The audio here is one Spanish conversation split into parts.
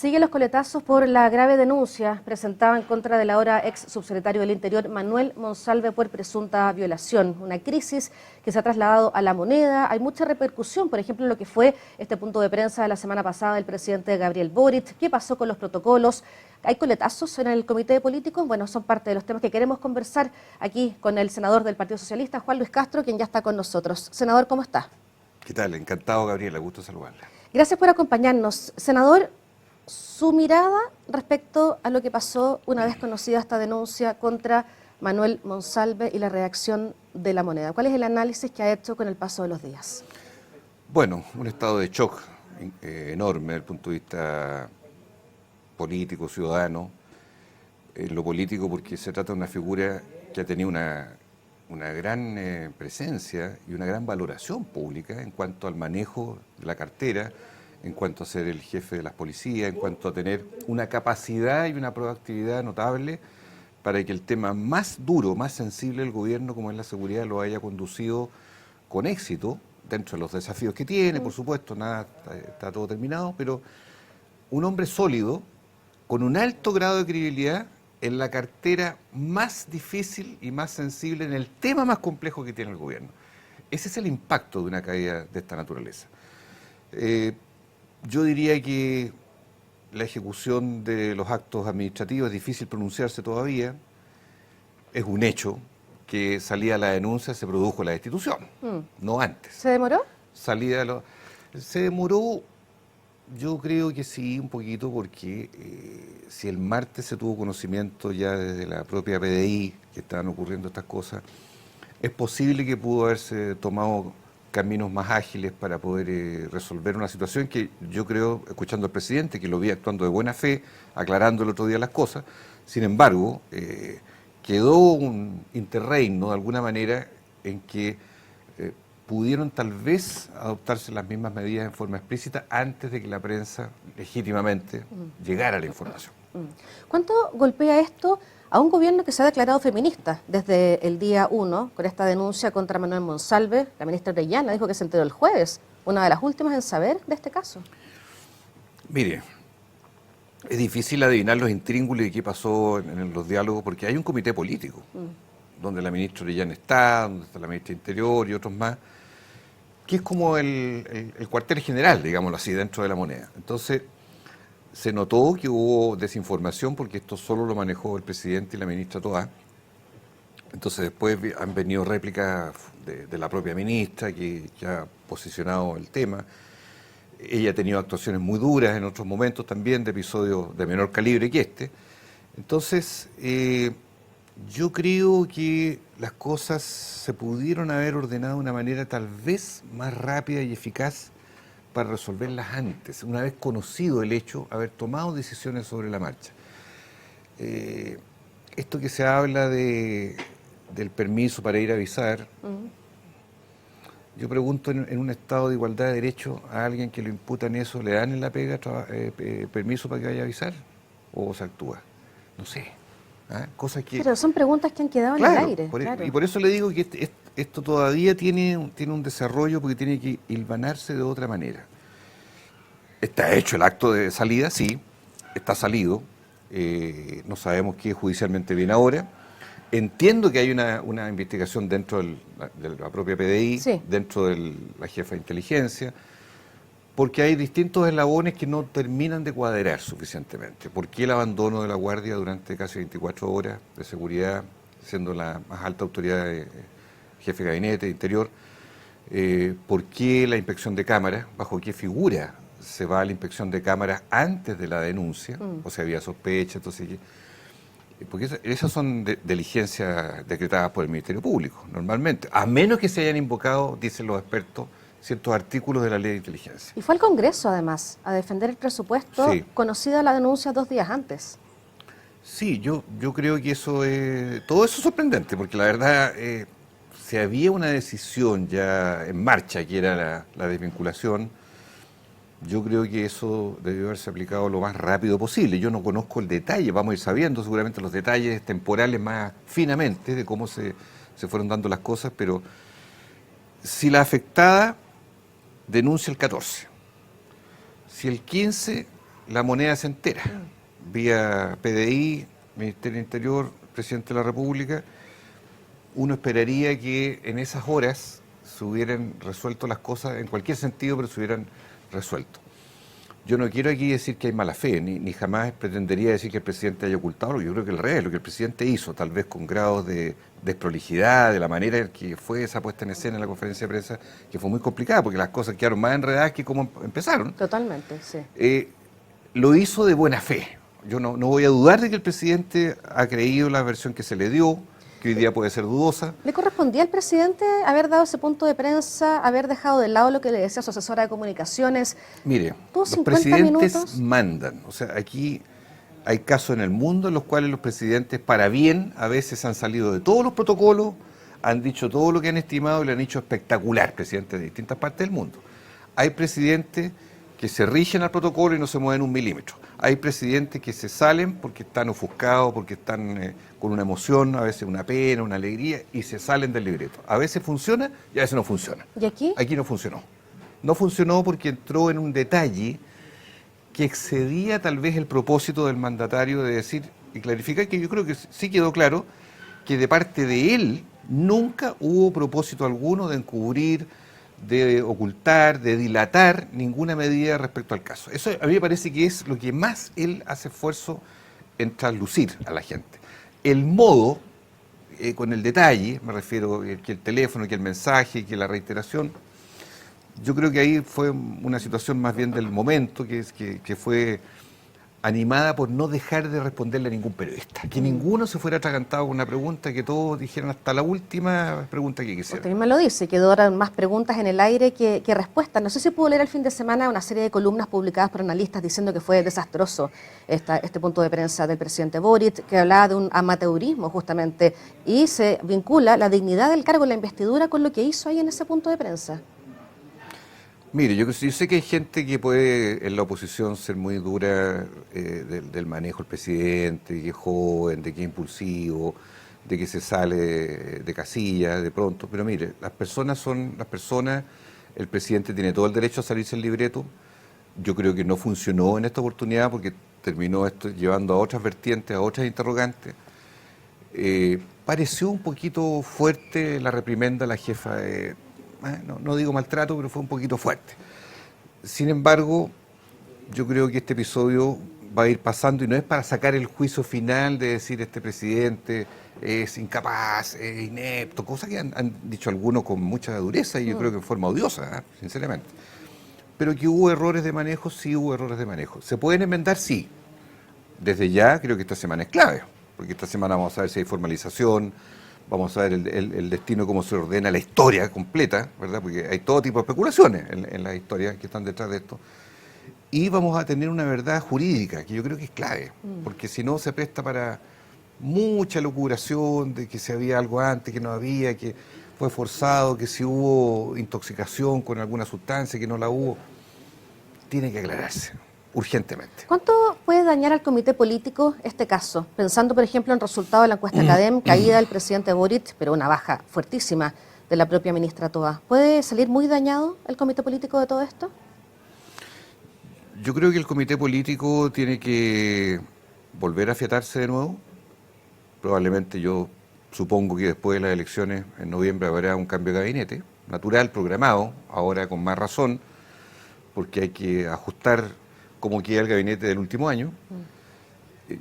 Siguen los coletazos por la grave denuncia presentada en contra del ahora ex subsecretario del Interior, Manuel Monsalve, por presunta violación. Una crisis que se ha trasladado a La Moneda. Hay mucha repercusión, por ejemplo, en lo que fue este punto de prensa de la semana pasada del presidente Gabriel Boric. ¿Qué pasó con los protocolos? ¿Hay coletazos en el comité de políticos? Bueno, son parte de los temas que queremos conversar aquí con el senador del Partido Socialista, Juan Luis Castro, quien ya está con nosotros. Senador, ¿cómo está? ¿Qué tal? Encantado, Gabriela. Gusto saludarla. Gracias por acompañarnos. Senador, su mirada respecto a lo que pasó una vez conocida esta denuncia contra Manuel Monsalve y la reacción de La Moneda. ¿Cuál es el análisis que ha hecho con el paso de los días? Bueno, un estado de shock enorme desde el punto de vista político, ciudadano. En lo político, porque se trata de una figura que ha tenido una gran presencia y una gran valoración pública en cuanto al manejo de la cartera, en cuanto a ser el jefe de las policías, en cuanto a tener una capacidad y una proactividad notable para que el tema más duro, más sensible del gobierno, como es la seguridad, lo haya conducido con éxito, dentro de los desafíos que tiene, por supuesto, nada está todo terminado, pero un hombre sólido, con un alto grado de credibilidad en la cartera más difícil y más sensible, en el tema más complejo que tiene el gobierno. Ese es el impacto de una caída de esta naturaleza. Yo diría que la ejecución de los actos administrativos es difícil pronunciarse todavía. Es un hecho que salida la denuncia se produjo la destitución, no antes. ¿Se demoró? Se demoró, yo creo que sí, un poquito, porque si el martes se tuvo conocimiento ya desde la propia PDI que estaban ocurriendo estas cosas, es posible que pudo haberse tomado caminos más ágiles para poder resolver una situación que yo creo, escuchando al presidente, que lo vi actuando de buena fe, aclarando el otro día las cosas. Sin embargo, quedó un interreino de alguna manera en que pudieron tal vez adoptarse las mismas medidas en forma explícita antes de que la prensa legítimamente llegara a la información. ¿Cuánto golpea esto a un gobierno que se ha declarado feminista desde el día 1 con esta denuncia contra Manuel Monsalve? La ministra Orellana dijo que se enteró el jueves, una de las últimas en saber de este caso. Mire, es difícil adivinar los intríngulis de qué pasó en los diálogos, porque hay un comité político, donde la ministra Orellana está, donde está la ministra de Interior y otros más, que es como el cuartel general, digámoslo así, dentro de La Moneda. Entonces, se notó que hubo desinformación, porque esto solo lo manejó el presidente y la ministra Toá. Entonces después han venido réplicas de la propia ministra que ha posicionado el tema. Ella ha tenido actuaciones muy duras en otros momentos también, de episodios de menor calibre que este. Entonces, yo creo que las cosas se pudieron haber ordenado de una manera tal vez más rápida y eficaz para resolverlas antes, una vez conocido el hecho, haber tomado decisiones sobre la marcha. Esto que se habla del permiso para ir a avisar, yo pregunto, en un estado de igualdad de derechos, a alguien que lo imputan eso, ¿le dan en la pega permiso para que vaya a avisar? ¿O se actúa? No sé. Cosas que... Pero son preguntas que han quedado en el aire. Claro. Y por eso le digo que esto todavía tiene un desarrollo, porque tiene que hilvanarse de otra manera. Está hecho el acto de salida, sí, está salido. No sabemos qué judicialmente viene ahora. Entiendo que hay una investigación dentro de la propia PDI, sí, dentro de la jefa de inteligencia, porque hay distintos eslabones que no terminan de cuadrar suficientemente. ¿Por qué el abandono de la Guardia durante casi 24 horas de seguridad, siendo la más alta autoridad jefe de gabinete, de Interior? ¿Por qué la inspección de cámaras? ¿Bajo qué figura se va a la inspección de cámaras antes de la denuncia? O sea, había sospecha, entonces... Porque esas son diligencias decretadas por el Ministerio Público, normalmente, a menos que se hayan invocado, dicen los expertos, ciertos artículos de la Ley de Inteligencia. Y fue al Congreso, además, a defender el presupuesto, sí, conocida la denuncia 2 días antes. Sí, yo creo que todo eso es sorprendente, porque la verdad, si había una decisión ya en marcha, que era la desvinculación, yo creo que eso debió haberse aplicado lo más rápido posible. Yo no conozco el detalle, vamos a ir sabiendo seguramente los detalles temporales más finamente de cómo se fueron dando las cosas, pero si la afectada denuncia el 14, si el 15 la moneda se entera, vía PDI, Ministerio del Interior, Presidente de la República. Uno esperaría que en esas horas se hubieran resuelto las cosas en cualquier sentido, pero se hubieran resuelto. Yo no quiero aquí decir que hay mala fe, ni jamás pretendería decir que el presidente haya ocultado. Yo creo que al revés, lo que el presidente hizo, tal vez con grados de desprolijidad, de la manera en que fue esa puesta en escena en la conferencia de prensa, que fue muy complicada, porque las cosas quedaron más enredadas que como empezaron. Totalmente, sí. Lo hizo de buena fe. Yo no voy a dudar de que el presidente ha creído la versión que se le dio, que hoy día puede ser dudosa. ¿Le correspondía al presidente haber dado ese punto de prensa, haber dejado de lado lo que le decía su asesora de comunicaciones? Mire, ¿Tuvo los 50 presidentes minutos? mandan. O sea, aquí hay casos en el mundo en los cuales los presidentes, para bien, a veces han salido de todos los protocolos, han dicho todo lo que han estimado y lo han hecho espectacular, presidentes de distintas partes del mundo. Hay presidentes que se rigen al protocolo y no se mueven un milímetro. Hay presidentes que se salen porque están ofuscados, porque están con una emoción, a veces una pena, una alegría, y se salen del libreto. A veces funciona y a veces no funciona. ¿Y aquí? Aquí no funcionó. No funcionó porque entró en un detalle que excedía tal vez el propósito del mandatario de decir y clarificar, que yo creo que sí quedó claro, que de parte de él nunca hubo propósito alguno de encubrir, de ocultar, de dilatar ninguna medida respecto al caso. Eso a mí me parece que es lo que más él hace esfuerzo en traslucir a la gente. El modo, con el detalle, me refiero que el teléfono, que el mensaje, que la reiteración, yo creo que ahí fue una situación más bien del momento, que fue animada por no dejar de responderle a ningún periodista. Que ninguno se fuera atragantado con una pregunta, que todos dijeran hasta la última pregunta que quisieran. Usted misma lo dice, quedaron más preguntas en el aire que respuestas. No sé si pudo leer el fin de semana una serie de columnas publicadas por analistas diciendo que fue desastroso este punto de prensa del presidente Boric, que hablaba de un amateurismo justamente, y se vincula la dignidad del cargo en la investidura con lo que hizo ahí en ese punto de prensa. Mire, yo sé que hay gente que puede en la oposición ser muy dura del manejo del presidente, de que es joven, de que es impulsivo, de que se sale de casilla de pronto, pero mire, las personas son las personas, el presidente tiene todo el derecho a salirse del libreto. Yo creo que no funcionó en esta oportunidad porque terminó esto llevando a otras vertientes, a otras interrogantes. Pareció un poquito fuerte la reprimenda a la jefa de... No digo maltrato, pero fue un poquito fuerte. Sin embargo, yo creo que este episodio va a ir pasando y no es para sacar el juicio final de decir este presidente es incapaz, es inepto, cosas que han dicho algunos con mucha dureza y yo creo que en forma odiosa, sinceramente. Pero que hubo errores de manejo, sí hubo errores de manejo. ¿Se pueden enmendar? Sí. Desde ya creo que esta semana es clave, porque esta semana vamos a ver si hay formalización, vamos a ver el destino, cómo se ordena la historia completa, ¿verdad? Porque hay todo tipo de especulaciones en las historias que están detrás de esto. Y vamos a tener una verdad jurídica, que yo creo que es clave, porque si no se presta para mucha locuración de que si había algo antes, que no había, que fue forzado, que si hubo intoxicación con alguna sustancia, que no la hubo. Tiene que aclararse, urgentemente. ¿Cuánto puede dañar al comité político este caso? Pensando, por ejemplo, en el resultado de la encuesta Academ, caída del presidente Boric, pero una baja fuertísima de la propia ministra Toa. ¿Puede salir muy dañado el comité político de todo esto? Yo creo que el comité político tiene que volver a afiatarse de nuevo. Probablemente yo supongo que después de las elecciones en noviembre habrá un cambio de gabinete, natural, programado, ahora con más razón, porque hay que ajustar cómo queda el gabinete del último año.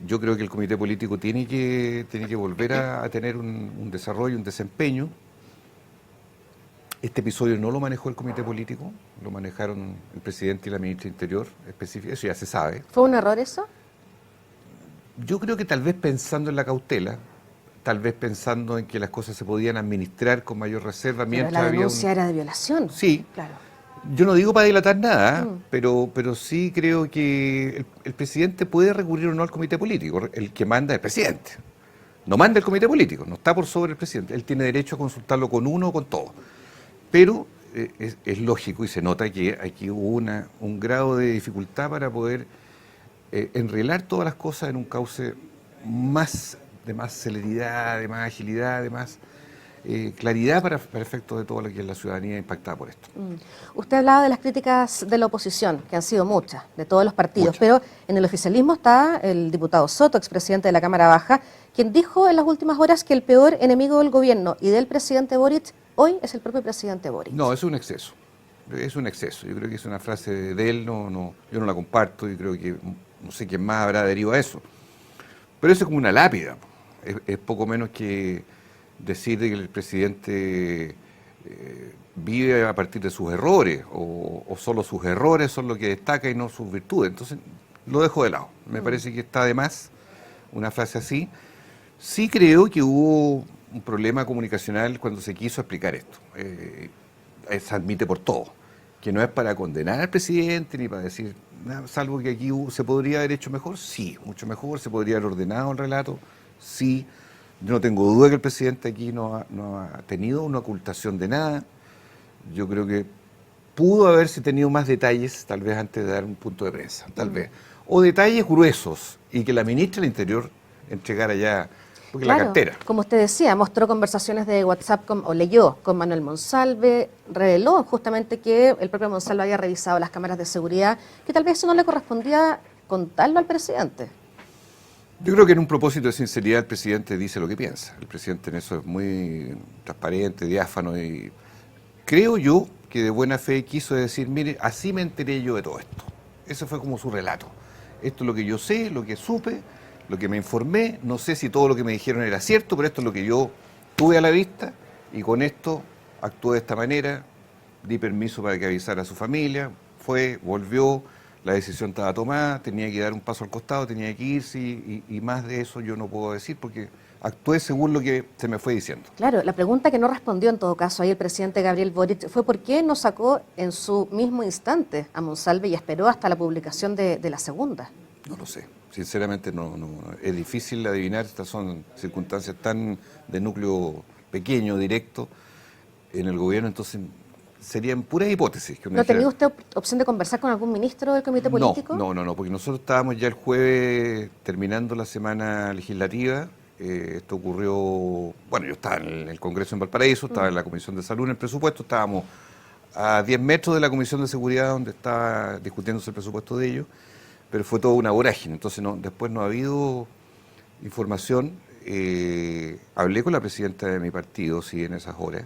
Yo creo que el comité político tiene que volver a tener un desarrollo, un desempeño. Este episodio no lo manejó el comité político, lo manejaron el presidente y la ministra de Interior, específico, eso ya se sabe. ¿Fue un error eso? Yo creo que tal vez pensando en la cautela, tal vez pensando en que las cosas se podían administrar con mayor reserva, mientras Pero la había denuncia era de violación. Sí. Claro. Yo no digo para dilatar nada, pero sí creo que el presidente puede recurrir o no al comité político. El que manda es el presidente. No manda el comité político, no está por sobre el presidente. Él tiene derecho a consultarlo con uno o con todo. Pero es lógico y se nota que aquí hubo un grado de dificultad para poder enreglar todas las cosas en un cauce de más celeridad, de más agilidad, de más claridad para efectos de toda lo que es la ciudadanía impactada por esto. Usted hablaba de las críticas de la oposición, que han sido muchas, de todos los partidos, Muchas. pero en el oficialismo está el diputado Soto, expresidente de la Cámara Baja, quien dijo en las últimas horas que el peor enemigo del gobierno y del presidente Boric hoy es el propio presidente Boric. No, es un exceso. Es un exceso. Yo creo que es una frase de él, yo no la comparto y creo que no sé quién más habrá adherido a eso. Pero eso es como una lápida. Es poco menos que decir que el presidente vive a partir de sus errores o solo sus errores son lo que destaca y no sus virtudes. Entonces lo dejo de lado. Me parece que está de más una frase así. Sí creo que hubo un problema comunicacional cuando se quiso explicar esto. Se admite por todo, que no es para condenar al presidente ni para decir nada, salvo que aquí se podría haber hecho mejor, sí, mucho mejor, se podría haber ordenado el relato, sí. Yo no tengo duda que el presidente aquí no ha tenido una ocultación de nada. Yo creo que pudo haberse tenido más detalles, tal vez antes de dar un punto de prensa, tal vez. O detalles gruesos, y que la ministra del Interior entregara ya, porque Claro, la cartera. como usted decía, mostró conversaciones de WhatsApp o leyó con Manuel Monsalve, reveló justamente que el propio Monsalve había revisado las cámaras de seguridad, que tal vez eso no le correspondía contarlo al presidente. Yo creo que en un propósito de sinceridad el presidente dice lo que piensa. El presidente en eso es muy transparente, diáfano y creo yo que de buena fe quiso decir, mire, así me enteré yo de todo esto. Ese fue como su relato. Esto es lo que yo sé, lo que supe, lo que me informé. No sé si todo lo que me dijeron era cierto, pero esto es lo que yo tuve a la vista y con esto actué de esta manera, di permiso para que avisara a su familia, fue, volvió. La decisión estaba tomada, tenía que dar un paso al costado, tenía que irse y más de eso yo no puedo decir porque actué según lo que se me fue diciendo. Claro, la pregunta que no respondió en todo caso ahí el presidente Gabriel Boric fue por qué no sacó en su mismo instante a Monsalve y esperó hasta la publicación de la segunda. No lo sé, sinceramente es difícil adivinar, estas son circunstancias tan de núcleo pequeño, directo en el gobierno, entonces serían puras hipótesis. Que ¿No tenía usted opción de conversar con algún ministro del comité político? No, porque nosotros estábamos ya el jueves terminando la semana legislativa. Esto ocurrió, bueno, yo estaba en el Congreso en Valparaíso, estaba en la Comisión de Salud en el presupuesto, estábamos a 10 metros de la Comisión de Seguridad donde estaba discutiéndose el presupuesto de ellos, pero fue toda una vorágine, entonces después no ha habido información. Hablé con la presidenta de mi partido, sí, en esas horas,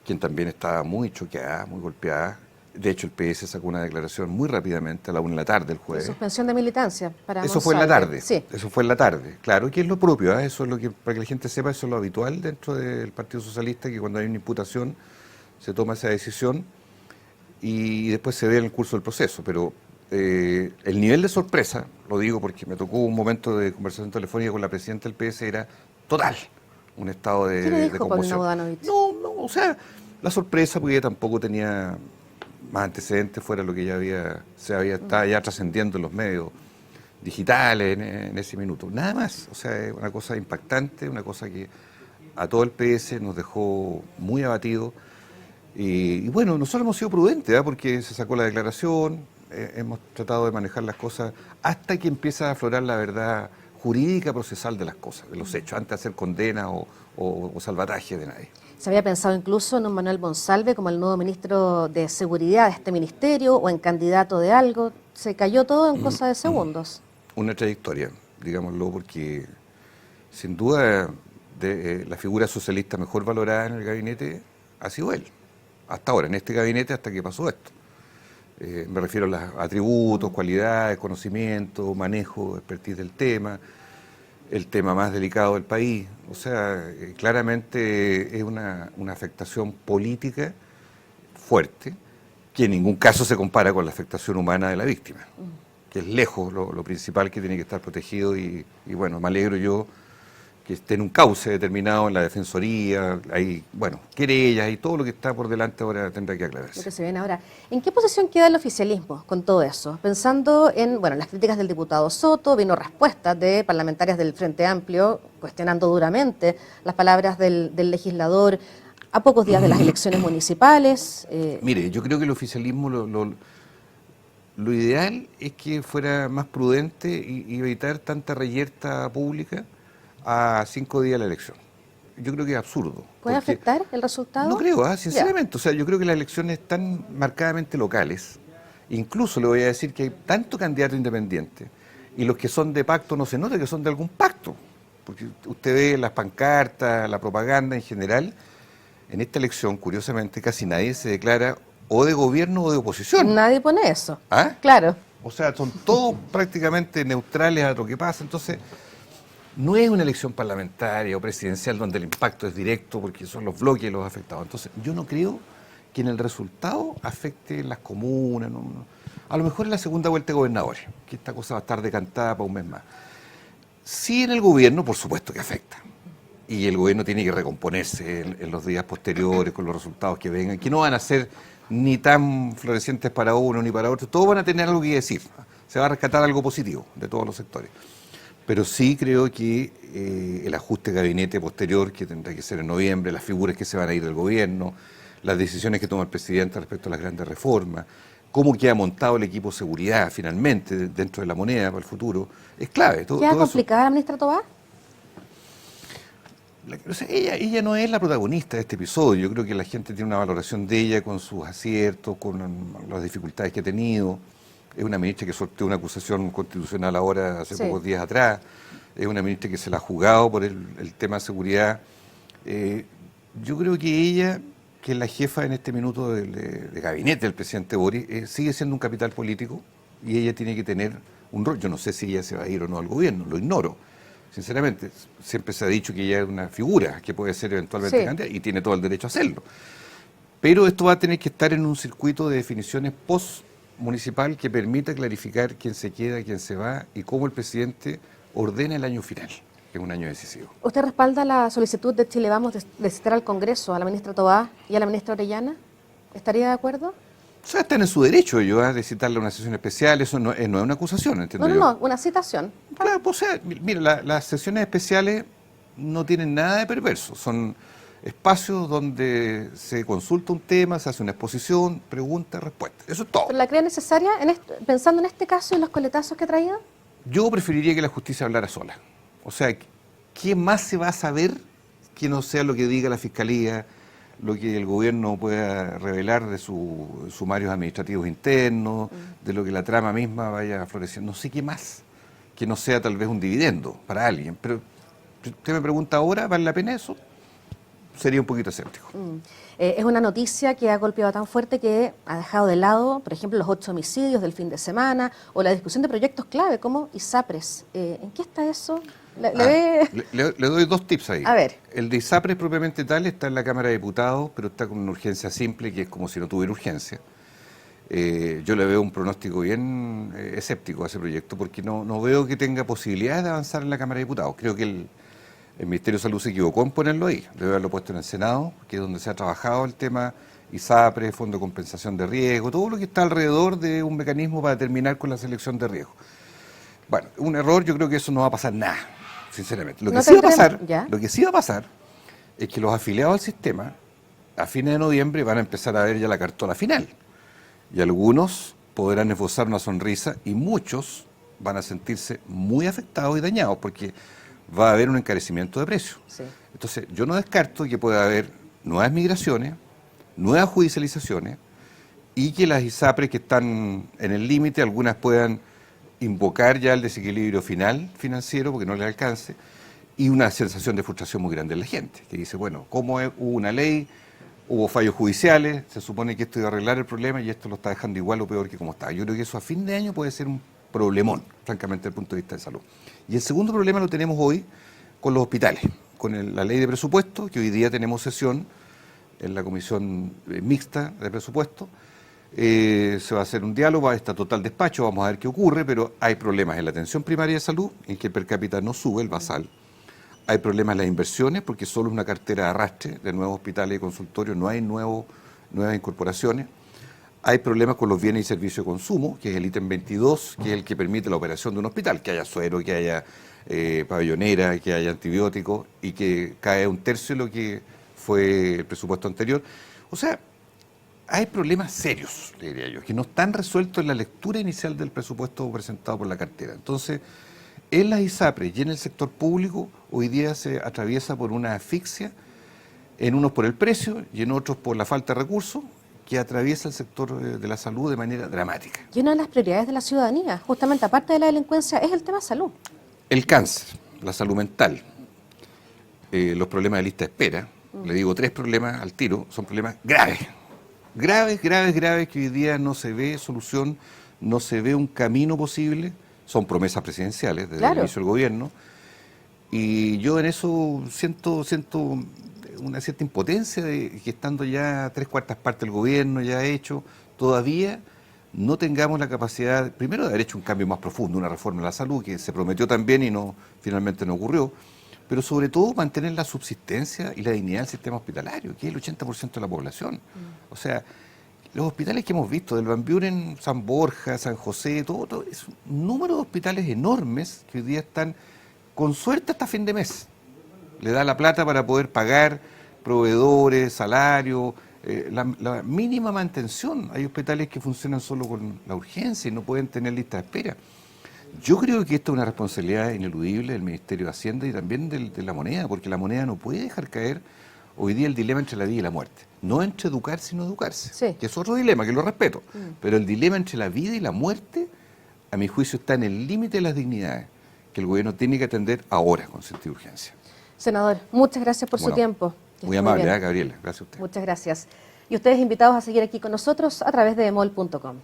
quien también estaba muy choqueada, muy golpeada. De hecho, el PS sacó una declaración muy rápidamente, a la 1 de la tarde el jueves. Suspensión de militancia para Eso fue en la Monsalve. tarde, Sí. eso fue en la tarde. Claro, que es lo propio, eso es lo que, para que la gente sepa, eso es lo habitual dentro del Partido Socialista, que cuando hay una imputación se toma esa decisión y después se ve en el curso del proceso. Pero el nivel de sorpresa, lo digo porque me tocó un momento de conversación telefónica con la presidenta del PS, era total, un estado ¿Qué le de dijo Paulina conmoción. Bodanovich? No, o sea, la sorpresa porque ella tampoco tenía más antecedentes fuera de lo que ya estaba ya trascendiendo en los medios digitales en ese minuto. Nada más, o sea, es una cosa impactante, una cosa que a todo el PS nos dejó muy abatidos. Y bueno, nosotros hemos sido prudentes, porque se sacó la declaración, hemos tratado de manejar las cosas hasta que empieza a aflorar la verdad jurídica procesal de las cosas, de los hechos, antes de hacer condena o salvataje de nadie. Se había pensado incluso en un Manuel Monsalve como el nuevo ministro de Seguridad de este ministerio o en candidato de algo. Se cayó todo en cosa de segundos. Una trayectoria, digámoslo, porque sin duda la figura socialista mejor valorada en el gabinete ha sido él. Hasta ahora, en este gabinete, hasta que pasó esto. Me refiero a los atributos, cualidades, conocimiento, manejo, expertise del tema, el tema más delicado del país. O sea, claramente es una afectación política fuerte, que en ningún caso se compara con la afectación humana de la víctima, que es lejos lo principal que tiene que estar protegido y bueno, me alegro yo que esté en un cauce determinado en la Defensoría, hay, bueno, querellas y todo lo que está por delante ahora tendrá que aclararse. Lo que se viene ahora. ¿En qué posición queda el oficialismo con todo eso? Pensando en, bueno, las críticas del diputado Soto, vino respuestas de parlamentarias del Frente Amplio cuestionando duramente las palabras del legislador a pocos días de las elecciones municipales. Mire, yo creo que el oficialismo lo ideal es que fuera más prudente y evitar tanta reyerta pública a 5 días de la elección. yo creo que es absurdo. ¿Puede afectar el resultado? No creo, sinceramente. O sea, yo creo que las elecciones están marcadamente locales. Incluso le voy a decir que hay tanto candidato independiente y los que son de pacto no se nota que son de algún pacto. Porque usted ve las pancartas, la propaganda en general. En esta elección, curiosamente, casi nadie se declara o de gobierno o de oposición. Nadie pone eso. ¿Ah? Claro. O sea, son todos prácticamente neutrales a lo que pasa. Entonces, no es una elección parlamentaria o presidencial donde el impacto es directo porque son los bloques los afectados. Entonces, yo no creo que en el resultado afecte las comunas. A lo mejor en la segunda vuelta de gobernadores, que esta cosa va a estar decantada para un mes más. Sí, en el gobierno, por supuesto que afecta. Y el gobierno tiene que recomponerse en los días posteriores con los resultados que vengan, que no van a ser ni tan florecientes para uno ni para otro. Todos van a tener algo que decir. Se va a rescatar algo positivo de todos los sectores. Pero sí creo que el ajuste de gabinete posterior, que tendrá que ser en noviembre, las figuras que se van a ir del gobierno, las decisiones que toma el presidente respecto a las grandes reformas, cómo queda montado el equipo de seguridad finalmente dentro de la moneda para el futuro, es clave. ¿Queda complicada la ministra Tobá? O sea, ella no es la protagonista de este episodio. Yo creo que la gente tiene una valoración de ella con sus aciertos, con las dificultades que ha tenido. Es una ministra que sorteó una acusación constitucional ahora hace pocos días atrás. Es una ministra que se la ha jugado por el tema de seguridad. Yo creo que ella, que es la jefa en este minuto de gabinete del presidente Boric, sigue siendo un capital político y ella tiene que tener un rol. Yo no sé si ella se va a ir o no al gobierno, lo ignoro. Sinceramente, siempre se ha dicho que ella es una figura que puede ser eventualmente candidata y tiene todo el derecho a hacerlo. Pero esto va a tener que estar en un circuito de definiciones post-municipal que permita clarificar quién se queda, quién se va y cómo el presidente ordena el año final, que es un año decisivo. ¿Usted respalda la solicitud de Chile Vamos de citar al Congreso a la ministra Tobá y a la ministra Orellana? ¿Estaría de acuerdo? O sea, están en su derecho ellos de citarle a una sesión especial, eso no es una acusación, entiendo yo. No, una citación. Claro, pues, o sea, mira, las sesiones especiales no tienen nada de perverso, son espacios donde se consulta un tema, se hace una exposición, pregunta, respuesta, eso es todo. ¿Pero la cree necesaria pensando en este caso y en los coletazos que ha traído? Yo preferiría que la justicia hablara sola. O sea, ¿qué más se va a saber que no sea lo que diga la Fiscalía, lo que el gobierno pueda revelar de sus sumarios administrativos internos, de lo que la trama misma vaya floreciendo? No sé qué más, que no sea tal vez un dividendo para alguien. Pero si usted me pregunta ahora, ¿vale la pena eso? Sería un poquito escéptico. Es una noticia que ha golpeado tan fuerte que ha dejado de lado, por ejemplo, los 8 homicidios del fin de semana o la discusión de proyectos clave como ISAPRES. ¿En qué está eso? Le doy dos tips ahí. A ver. El de ISAPRES propiamente tal está en la Cámara de Diputados, pero está con una urgencia simple, que es como si no tuviera urgencia. Yo le veo un pronóstico bien escéptico a ese proyecto, porque no veo que tenga posibilidades de avanzar en la Cámara de Diputados. Creo que el Ministerio de Salud se equivocó en ponerlo ahí. Debe haberlo puesto en el Senado, que es donde se ha trabajado el tema ISAPRES, Fondo de Compensación de Riesgo, todo lo que está alrededor de un mecanismo para terminar con la selección de riesgo. Bueno, un error, yo creo que eso no va a pasar nada, sinceramente. Lo que sí va a pasar es que los afiliados al sistema, a fines de noviembre, van a empezar a ver ya la cartola final. Y algunos podrán esbozar una sonrisa y muchos van a sentirse muy afectados y dañados porque va a haber un encarecimiento de precios. Sí. Entonces, yo no descarto que pueda haber nuevas migraciones, nuevas judicializaciones y que las ISAPRES que están en el límite, algunas puedan invocar ya el desequilibrio final financiero porque no les alcance y una sensación de frustración muy grande en la gente, que dice, bueno, ¿cómo hubo una ley? Hubo fallos judiciales, se supone que esto iba a arreglar el problema y esto lo está dejando igual o peor que como está. Yo creo que eso a fin de año puede ser un problemón, francamente, desde el punto de vista de salud. Y el segundo problema lo tenemos hoy con los hospitales, con la ley de presupuesto, que hoy día tenemos sesión en la comisión mixta de presupuesto. Se va a hacer un diálogo, está total despacho, vamos a ver qué ocurre, pero hay problemas en la atención primaria de salud, en que el per cápita no sube, el basal. Hay problemas en las inversiones, porque solo es una cartera de arrastre de nuevos hospitales y consultorios, no hay nuevas incorporaciones. Hay problemas con los bienes y servicios de consumo, que es el ítem 22, que es el que permite la operación de un hospital, que haya suero, que haya pabellonera, que haya antibióticos, y que cae un tercio de lo que fue el presupuesto anterior. O sea, hay problemas serios, le diría yo, que no están resueltos en la lectura inicial del presupuesto presentado por la cartera. Entonces, en las ISAPRES y en el sector público hoy día se atraviesa por una asfixia, en unos por el precio y en otros por la falta de recursos, que atraviesa el sector de la salud de manera dramática. Y una de las prioridades de la ciudadanía, justamente aparte de la delincuencia, es el tema salud. El cáncer, la salud mental, los problemas de lista de espera, le digo 3 problemas al tiro, son problemas graves. Graves, que hoy día no se ve solución, no se ve un camino posible, son promesas presidenciales desde el inicio del gobierno, y yo en eso siento una cierta impotencia de que estando ya 3/4 partes del gobierno ya hecho, todavía no tengamos la capacidad, primero de haber hecho un cambio más profundo, una reforma de la salud que se prometió también y finalmente no ocurrió, pero sobre todo mantener la subsistencia y la dignidad del sistema hospitalario, que es el 80% de la población. O sea, los hospitales que hemos visto, del Van Buren, San Borja, San José, todo, es un número de hospitales enormes que hoy día están con suerte hasta fin de mes. Le da la plata para poder pagar proveedores, salarios, la mínima mantención. Hay hospitales que funcionan solo con la urgencia y no pueden tener lista de espera. Yo creo que esto es una responsabilidad ineludible del Ministerio de Hacienda y también de la moneda, porque la moneda no puede dejar caer hoy día el dilema entre la vida y la muerte. No entre educarse y no educarse, que es otro dilema, que lo respeto, pero el dilema entre la vida y la muerte, a mi juicio, está en el límite de las dignidades, que el gobierno tiene que atender ahora con sentido de urgencia. Senador, muchas gracias por su tiempo. Muy amable, Gabriela. Gracias a usted. Muchas gracias. Y ustedes invitados a seguir aquí con nosotros a través de emol.com.